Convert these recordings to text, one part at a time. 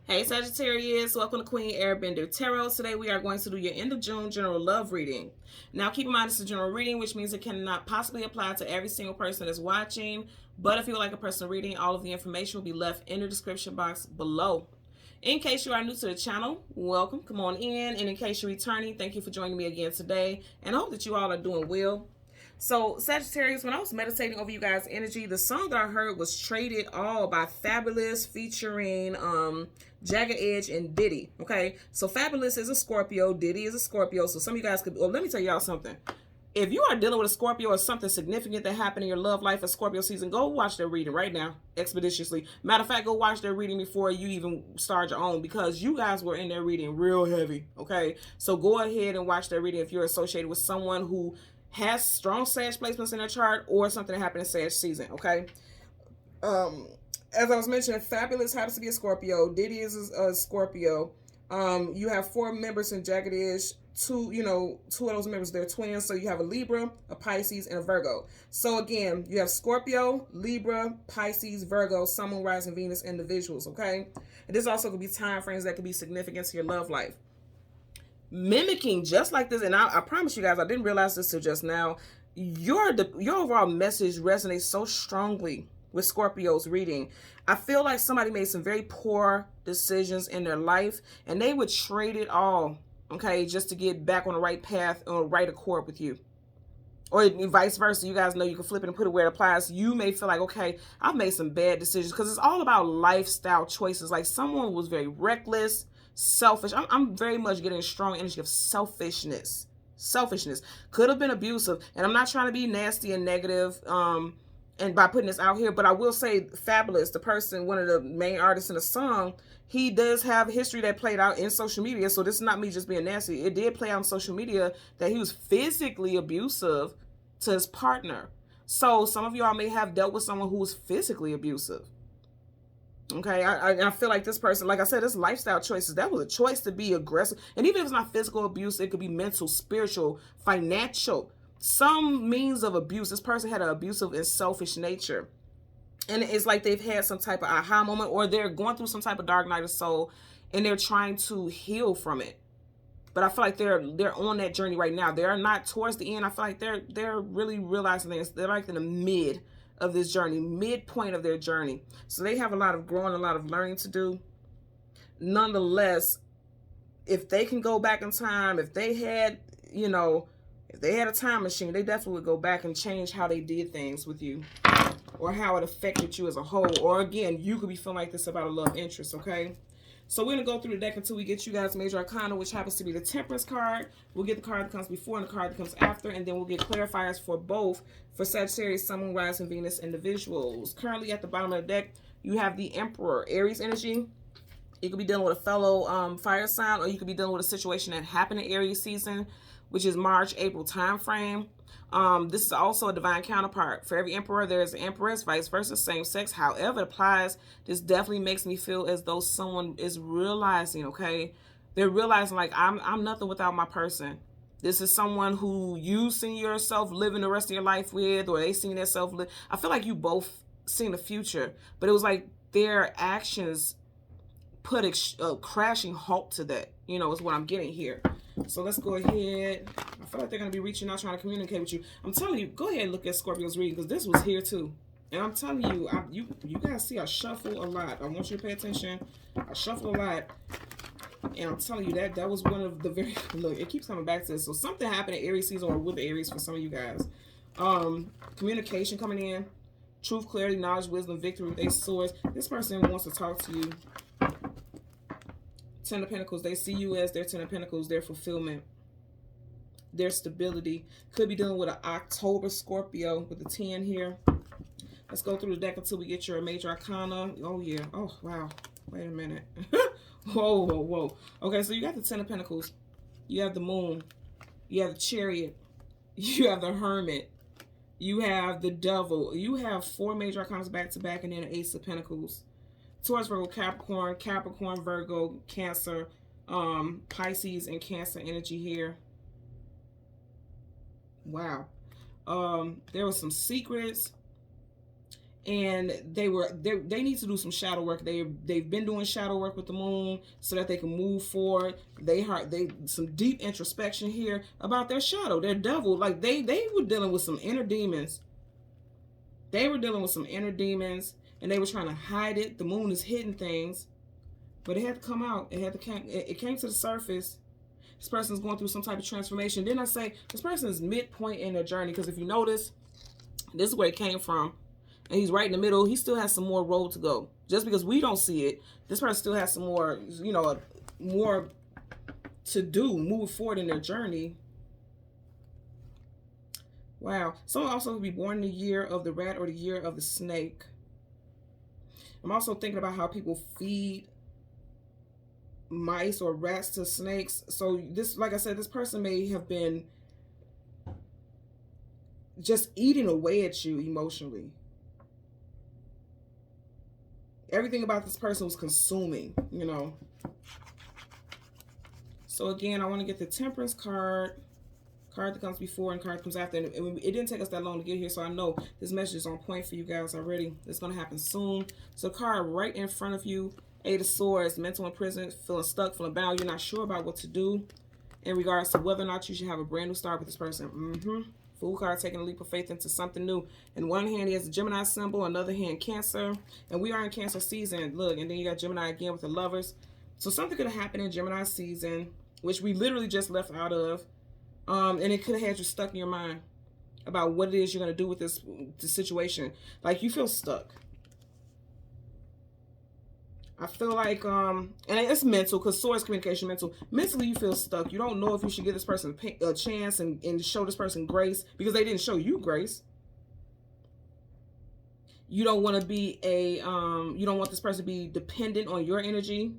Hey Sagittarius, welcome to Queen Airbender Tarot. Today we are going to do your end of June general love reading. Now keep in mind it's a general reading, which means it cannot possibly apply to every single person that's watching. But if you would like a personal reading, all of the information will be left in the description box below. In case you are new to the channel, welcome, come on in. And in case you're returning, thank you for joining me again today. And I hope that you all are doing well. So Sagittarius, when I was meditating over you guys' energy, the song that I heard was Traded All by Fabulous featuring Jagged Edge and Diddy. Okay, so Fabulous is a Scorpio, Diddy is a Scorpio. So some of you guys could, well, let me tell y'all something. If you are dealing with a Scorpio or something significant that happened in your love life of Scorpio season, go watch their reading right now, expeditiously. Matter of fact, go watch their reading before you even start your own, because you guys were in their reading real heavy, okay? So go ahead and watch their reading if you're associated with someone who has strong Sag placements in their chart or something that happened in Sag season, okay? As I was mentioning, Fabulous happens to be a Scorpio. Diddy is a Scorpio. You have 4 members in Jagged Edge. Two of those members, they're twins. So you have a Libra, a Pisces, and a Virgo. So again, you have Scorpio, Libra, Pisces, Virgo, Sun, Moon, Rising, Venus individuals, okay? And this also could be time frames that could be significant to your love life. Mimicking just like this, and I promise you guys, I didn't realize this till just now, your overall message resonates so strongly with Scorpio's reading. I feel like somebody made some very poor decisions in their life, and they would trade it all, okay, just to get back on the right path, on the right accord with you. Or vice versa. You guys know you can flip it and put it where it applies. You may feel like, okay, I've made some bad decisions, because it's all about lifestyle choices. Like someone was very reckless, selfish. I'm very much getting a strong energy of selfishness. Selfishness could have been abusive, and I'm not trying to be nasty and negative and by putting this out here, but I will say Fabulous, the person, one of the main artists in the song, he does have history that played out in social media. So this is not me just being nasty. It did play out on social media that he was physically abusive to his partner. So some of y'all may have dealt with someone who was physically abusive. Okay, I feel like this person, like I said, this lifestyle choices, that was a choice to be aggressive. And even if it's not physical abuse, it could be mental, spiritual, financial, some means of abuse. This person had an abusive and selfish nature. And it's like they've had some type of aha moment, or they're going through some type of dark night of soul, and they're trying to heal from it. But I feel like they're on that journey right now. They're not towards the end. I feel like they're really realizing things. They're like in the mid of this journey, midpoint of their journey. So they have a lot of growing, a lot of learning to do. Nonetheless, if they can go back in time, if they had, if they had a time machine, they definitely would go back and change how they did things with you, or how it affected you as a whole. Or again, you could be feeling like this about a love interest, okay? So we're going to go through the deck until we get you guys Major Arcana, which happens to be the Temperance card. We'll get the card that comes before and the card that comes after, and then we'll get clarifiers for both for Sagittarius, Sun, Moon, Rising, Venus individuals. Currently at the bottom of the deck, you have the Emperor, Aries energy. You could be dealing with a fellow fire sign, or you could be dealing with a situation that happened in Aries season, which is March, April time frame. This is also a divine counterpart. For every emperor, there is an empress, vice versa, same sex. However it applies, this definitely makes me feel as though someone is realizing, okay, they're realizing like I'm nothing without my person. This is someone who you seen yourself living the rest of your life with, or they seen themselves live. I feel like you both seen the future, but it was like their actions put a crashing halt to that, is what I'm getting here. So let's go ahead. I feel like they're going to be reaching out, trying to communicate with you. I'm telling you, go ahead and look at Scorpio's reading, because this was here too. And I'm telling you, you guys see I shuffle a lot. I want you to pay attention. I shuffle a lot. And I'm telling you, that was one of the very, look, it keeps coming back to this. So something happened in Aries season, or with Aries for some of you guys. Communication coming in. Truth, clarity, knowledge, wisdom, victory with 8 swords. This person wants to talk to you. 10 of Pentacles, they see you as their 10 of Pentacles, their fulfillment, their stability. Could be dealing with an October Scorpio with the 10 here. Let's go through the deck until we get your Major Arcana. Oh, yeah. Oh, wow. Wait a minute. Whoa, whoa, whoa. Okay, so you got the 10 of Pentacles. You have the Moon. You have the Chariot. You have the Hermit. You have the Devil. You have 4 Major Arcanas back to back, and then an Ace of Pentacles. Taurus, Virgo, Capricorn, Virgo, Cancer, Pisces, and Cancer energy here. Wow. There were some secrets and they need to do some shadow work. They've been doing shadow work with the moon so that they can move forward. They some deep introspection here about their shadow, their devil. Like they were dealing with some inner demons. They were dealing with some inner demons, and they were trying to hide it. The moon is hidden things, but it had to come out. It came to the surface. This person's going through some type of transformation. Then I say this person is midpoint in their journey, because if you notice, this is where it came from. And he's right in the middle. He still has some more road to go. Just because we don't see it, this person still has some more, you know, more to do, move forward in their journey. Wow. Someone also could be born in the year of the rat or the year of the snake. I'm also thinking about how people feed mice or rats to snakes. So this, like I said, this person may have been just eating away at you emotionally. Everything about this person was consuming, you know. So again, I want to get the Temperance card that comes before and card comes after. And it didn't take us that long to get here, so I know this message is on point for you guys already. It's going to happen soon. So card right in front of you, Eight of Swords, mental imprisonment, feeling stuck, feeling bound. You're not sure about what to do in regards to whether or not you should have a brand new start with this person. Fool card, taking a leap of faith into something new. In one hand, he has a Gemini symbol, another hand, Cancer. And we are in Cancer season. Look, and then you got Gemini again with the Lovers. So something could have happened in Gemini season, which we literally just left out of. And it could have had you stuck in your mind about what it is you're going to do with this situation. Like, you feel stuck. I feel like, and it's mental, because Swords communication, mental. Mentally, you feel stuck. You don't know if you should give this person a chance and show this person grace, because they didn't show you grace. You don't want to be you don't want this person to be dependent on your energy.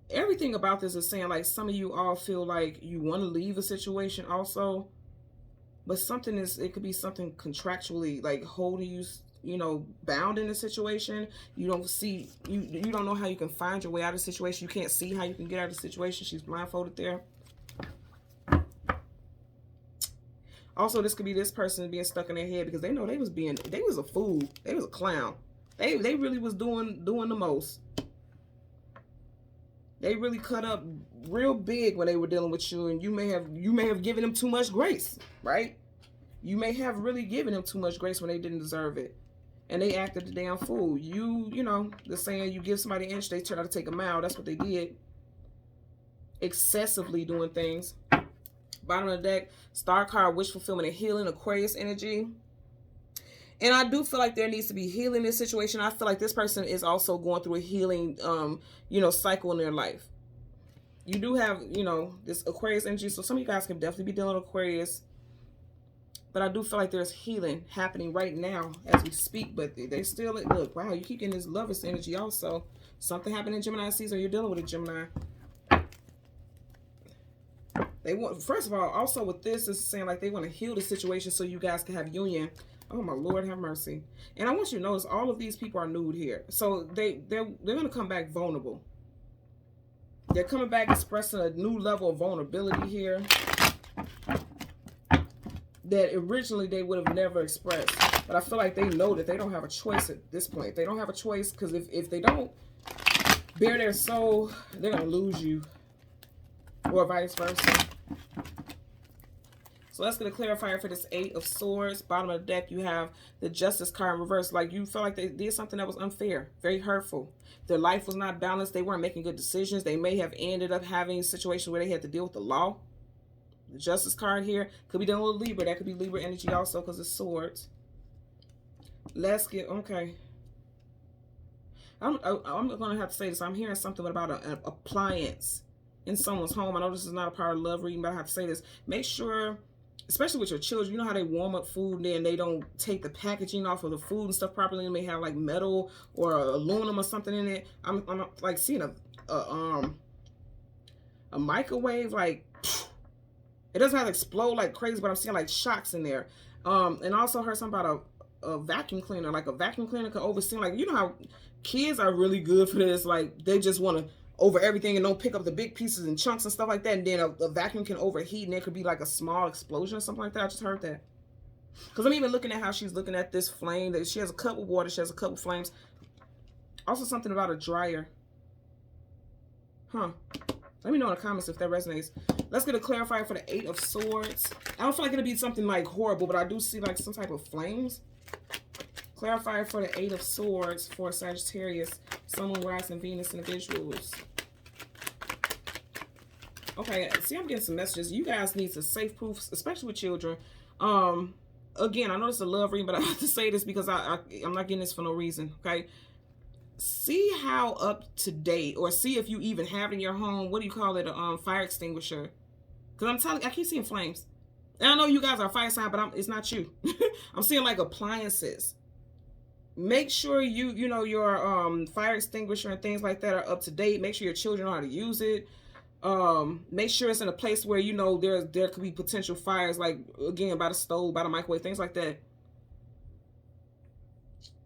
Everything about this is saying, like, some of you all feel like you want to leave a situation also, but something is, it could be something contractually, like, holding you, you know, bound in a situation. You don't see, you don't know how you can find your way out of the situation. You can't see how you can get out of the situation. She's blindfolded there. Also, this could be this person being stuck in their head because they know they was a fool. They was a clown. They really was doing the most. They really cut up real big when they were dealing with you, and you may have given them too much grace, right? You may have really given them too much grace when they didn't deserve it, and they acted the damn fool. You know, the saying, you give somebody an inch, they try to take a mile. That's what they did. Excessively doing things. Bottom of the deck, Star card, wish fulfillment and healing, Aquarius energy. And I do feel like there needs to be healing in this situation. I feel like this person is also going through a healing, you know, cycle in their life. You do have, you know, this Aquarius energy. So some of you guys can definitely be dealing with Aquarius. But I do feel like there's healing happening right now as we speak. But they still, look, wow, you keep getting this Lovers energy also. Something happened in Gemini season. You're dealing with a Gemini. They want, first of all, also with this, is saying like they want to heal the situation so you guys can have union. Oh my Lord, have mercy. And I want you to notice all of these people are nude here. So they're going to come back vulnerable. They're coming back expressing a new level of vulnerability here that originally they would have never expressed. But I feel like they know that they don't have a choice at this point. They don't have a choice, because if they don't bare their soul, they're going to lose you, or vice versa. So let's get a clarifier for this Eight of Swords. Bottom of the deck, you have the Justice card in reverse. Like, you feel like they did something that was unfair, very hurtful. Their life was not balanced. They weren't making good decisions. They may have ended up having situations where they had to deal with the law. The Justice card here could be dealing with Libra. That could be Libra energy also, because it's swords. Let's get, okay. I'm going to have to say this. I'm hearing something about an appliance in someone's home. I know this is not a part of love reading, but I have to say this. Make sure, especially with your children, you know how they warm up food and then they don't take the packaging off of the food and stuff properly. They may have like metal or aluminum or something in it. I'm like seeing a microwave, like, it doesn't have to explode like crazy, but I'm seeing like shocks in there. And I also heard something about a vacuum cleaner. Like, a vacuum cleaner could oversee, like, you know how kids are really good for this. Like, they just want to over everything and don't pick up the big pieces and chunks and stuff like that. And then a vacuum can overheat and there could be like a small explosion or something like that. I just heard that. Because I'm even looking at how she's looking at this flame. That she has a cup of water. She has a cup of flames. Also something about a dryer. Huh. Let me know in the comments if that resonates. Let's get a clarifier for the 8 of Swords. I don't feel like it'll be something like horrible, but I do see like some type of flames. Clarifier for the 8 of Swords for Sagittarius, Sun, Moon, Rising, Venus individuals. Okay, see, I'm getting some messages. You guys need some safe proofs, especially with children. Again, I know it's a love reading, but I have to say this because I'm not getting this for no reason, okay? See how up to date, or see if you even have in your home, what do you call it, a fire extinguisher? Because I'm telling you, I keep seeing flames. And I know you guys are fire sign, but it's not you. I'm seeing like appliances. Make sure you know your fire extinguisher and things like that are up to date. Make sure your children know how to use it. Make sure it's in a place where you know there could be potential fires, like again by the stove, by the microwave, things like that.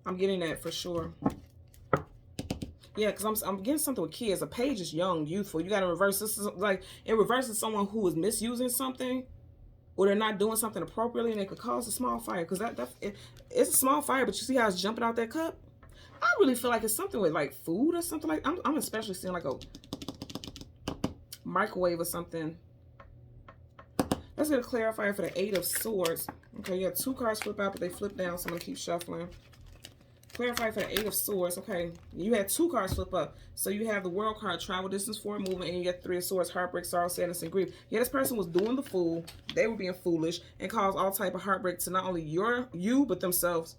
I'm getting that for sure. Yeah, because I'm getting something with kids. A page is young, youthful. You got to reverse. This is like, it reverses someone who is misusing something, or they're not doing something appropriately, and it could cause a small fire. Because it's a small fire, but you see how it's jumping out that cup? I really feel like it's something with like food or something like. I'm especially seeing like a microwave or something. Let's get a clarifier for the 8 of Swords. Okay, you have 2 cards flip out, but they flip down, so I'm gonna keep shuffling. Clarify for the 8 of Swords. Okay, you had 2 cards flip up. So you have the World card, travel, distance, forward movement, and you get 3 of Swords, heartbreak, sorrow, sadness, and grief. Yeah, this person was doing the fool. They were being foolish and caused all type of heartbreak to not only you, but themselves.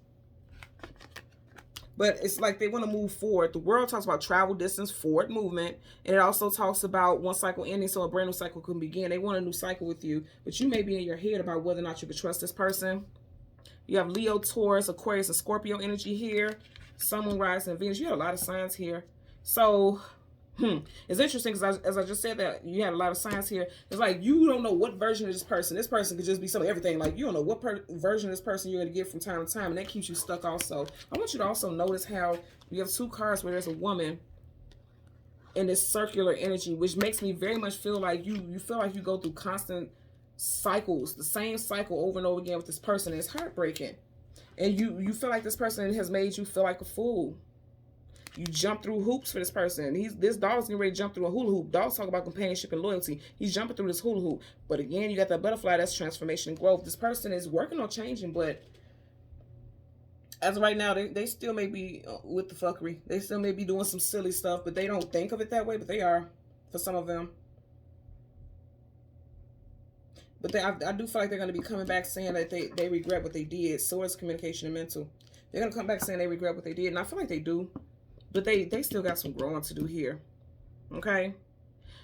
But it's like they want to move forward. The World talks about travel, distance, forward movement. And it also talks about one cycle ending so a brand new cycle can begin. They want a new cycle with you. But you may be in your head about whether or not you can trust this person. You have Leo, Taurus, Aquarius, and Scorpio energy here. Sun, Moon, Rising, and Venus. You have a lot of signs here. So, it's interesting because as I just said that you had a lot of signs here. It's like you don't know what version of this person. This person could just be some of everything. Like you don't know what version of this person you're going to get from time to time. And that keeps you stuck also. I want you to also notice how you have 2 cards where there's a woman in this circular energy, which makes me very much feel like you feel like you go through constant cycles, the same cycle over and over again with this person. It's heartbreaking, and you feel like this person has made you feel like a fool. You jump through hoops for this person. This dog's getting ready to jump through a hula hoop. Dogs talk about companionship and loyalty. He's jumping through this hula hoop, but again, you got that butterfly. That's transformation and growth. This person is working on changing, but as of right now, they still may be with the fuckery. They still may be doing some silly stuff, but they don't think of it that way, but they are for some of them. But I do feel like they're going to be coming back saying that they regret what they did. Swords, communication, and mental. They're going to come back saying they regret what they did. And I feel like they do. But they still got some growing to do here. Okay?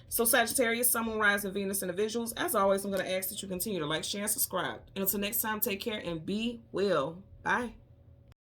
So Sagittarius, Sun, Moon, Rising, Venus individuals. As always, I'm going to ask that you continue to like, share, and subscribe. And until next time, take care and be well. Bye.